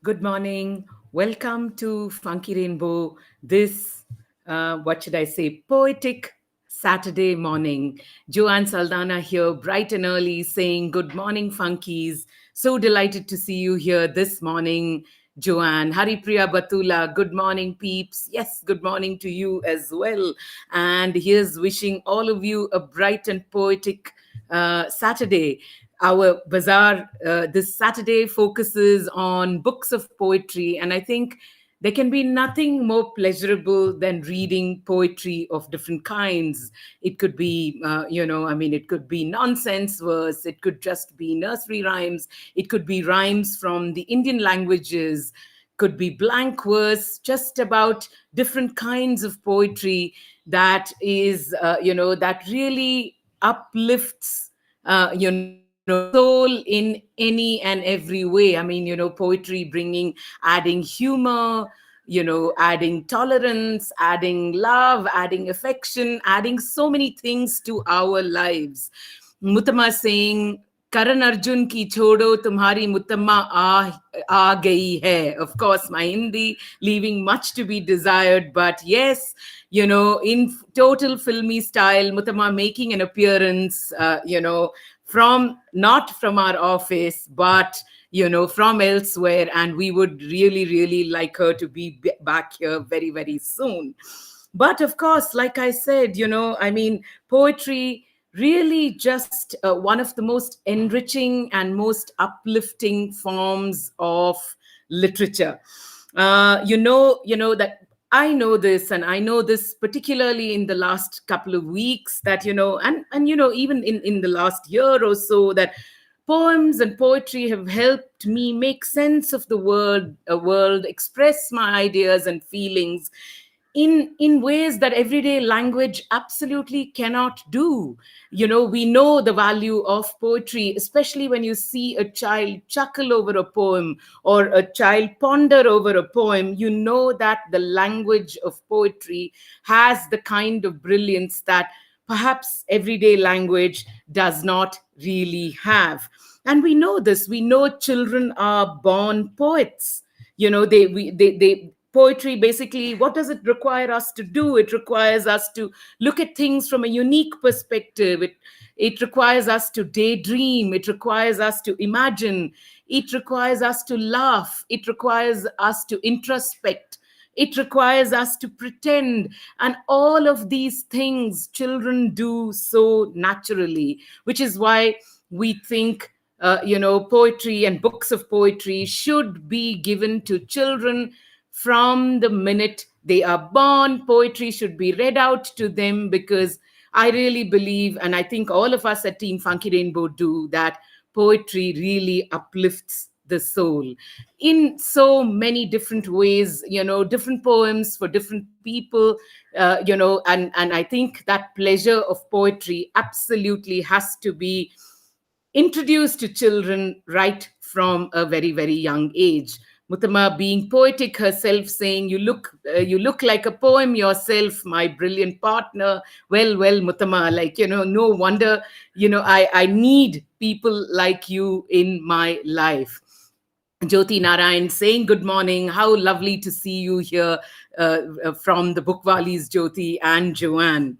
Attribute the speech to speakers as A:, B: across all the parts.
A: Good morning. Welcome to Funky Rainbow. What should I say, poetic Saturday morning. Joanne Saldana here, bright and early, saying good morning, Funkies. So delighted to see you here this morning, Joanne. Haripriya Batula, good morning, peeps. Yes, good morning to you as well. And here's wishing all of you a bright and poetic Saturday. Our bazaar this Saturday focuses on books of poetry, and I think there can be nothing more pleasurable than reading poetry of different kinds. It could be, it could be nonsense verse, it could just be nursery rhymes, it could be rhymes from the Indian languages, could be blank verse, just about different kinds of poetry that that really uplifts the soul in any and every way. I mean, poetry bringing, adding humor, adding tolerance, adding love, adding affection, adding so many things to our lives. Muttama saying, Karan Arjun ki chodo tumhari muttamma aa gayi hai. Of course, my Hindi leaving much to be desired, but yes, in total filmy style, Muttama making an appearance, from not from our office, but from elsewhere, and we would really, really like her to be back here very, very soon. But of course, like I said, poetry really just one of the most enriching and most uplifting forms of literature. That I know this, and I know this particularly in the last couple of weeks, that even in the last year or so, that poems and poetry have helped me make sense of the world, express my ideas and feelings in ways that everyday language absolutely cannot do. We know the value of poetry, especially when you see a child chuckle over a poem or a child ponder over a poem. You know that the language of poetry has the kind of brilliance that perhaps everyday language does not really have. And we know this. We know children are born poets. They poetry, basically, what does it require us to do? It requires us to look at things from a unique perspective. It requires us to daydream. It requires us to imagine. It requires us to laugh. It requires us to introspect. It requires us to pretend. And all of these things children do so naturally, which is why we think poetry and books of poetry should be given to children from the minute they are born. Poetry should be read out to them, because I really believe, and I think all of us at Team Funky Rainbow do, that poetry really uplifts the soul in so many different ways. Different poems for different people. And I think that pleasure of poetry absolutely has to be introduced to children right from a very, very young age. Muttama being poetic herself, saying, you look like a poem yourself, my brilliant partner." Well, Muttama, no wonder, I need people like you in my life. Jyoti Narayan saying, good morning. How lovely to see you here from the Bookwalis, Jyoti and Joanne.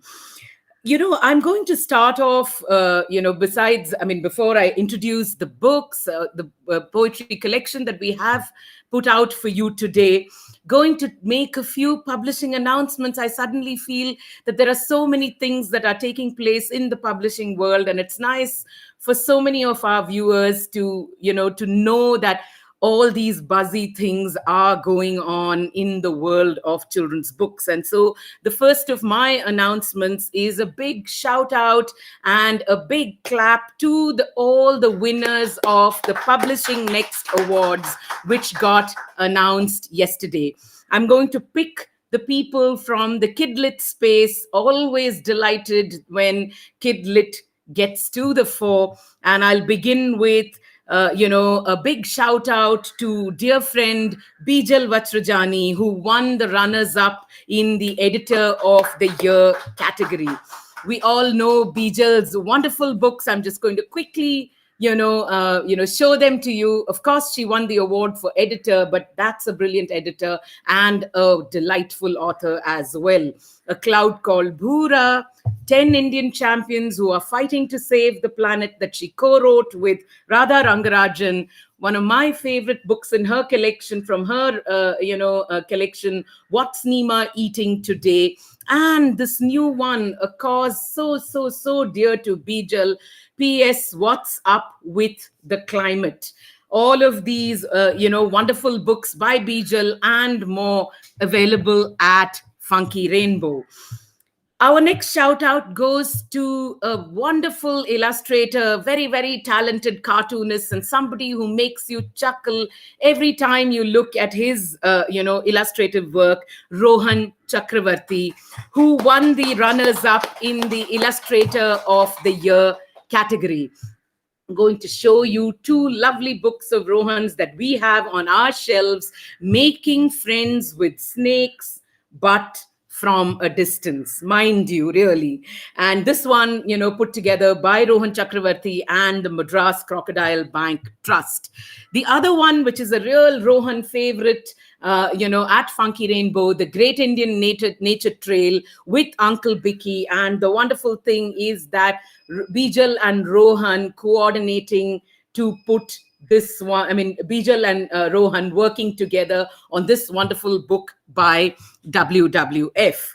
A: I'm going to start off, before I introduce the books, the poetry collection that we have put out for you today, going to make a few publishing announcements. I suddenly feel that there are so many things that are taking place in the publishing world, and it's nice for so many of our viewers to know that all these buzzy things are going on in the world of children's books. And so the first of my announcements is a big shout out and a big clap to all the winners of the Publishing Next Awards, which got announced yesterday. I'm going to pick the people from the Kidlit space. Always delighted when Kidlit gets to the fore. And I'll begin with a big shout out to dear friend Bijal Vachrajani, who won the runners up in the Editor of the Year category. We all know Bijal's wonderful books. I'm just going to quickly show them to you. Of course, she won the award for editor, but that's a brilliant editor and a delightful author as well. A Cloud Called Bhura, 10 Indian champions who are fighting to save the planet, that she co-wrote with Radha Rangarajan. One of my favorite books in her collection, from her collection, What's Nima Eating Today? And this new one, a cause so, so, so dear to Bijal, PS, What's Up with the Climate? All of these, wonderful books by Bijal and more available at Funky Rainbow. Our next shout out goes to a wonderful illustrator, very, very talented cartoonist, and somebody who makes you chuckle every time you look at his, illustrative work, Rohan Chakravarti, who won the runners up in the Illustrator of the Year category. I'm going to show you two lovely books of Rohan's that we have on our shelves: Making Friends with Snakes, but from a distance, mind you, really. And this one, put together by Rohan Chakravarti and the Madras Crocodile Bank Trust. The other one, which is a real Rohan favorite, at Funky Rainbow, The Great Indian Nature Trail with Uncle Bicky. And the wonderful thing is that Bijal and Rohan coordinating to put this one, Bijal and Rohan working together on this wonderful book by WWF.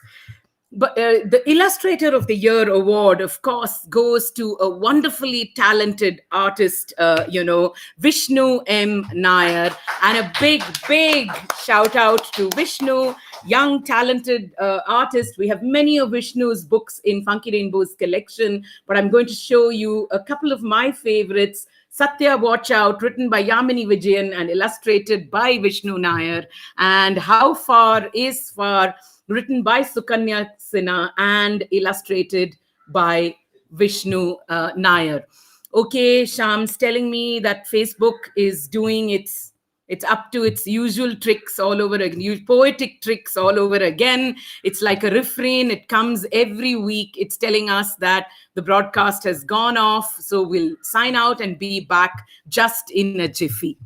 A: But the Illustrator of the Year award, of course, goes to a wonderfully talented artist, Vishnu M. Nair. And a big, big shout out to Vishnu, young, talented artist. We have many of Vishnu's books in Funky Rainbow's collection, but I'm going to show you a couple of my favorites. Satya Watch Out, written by Yamini Vijayan and illustrated by Vishnu Nair. And How Far Is Far, written by Sukanya Sinha and illustrated by Vishnu Nair. Okay, Sham's telling me that Facebook is doing it's up to its usual tricks all over again, poetic tricks all over again. It's like a refrain. It comes every week. It's telling us that the broadcast has gone off. So we'll sign out and be back just in a jiffy.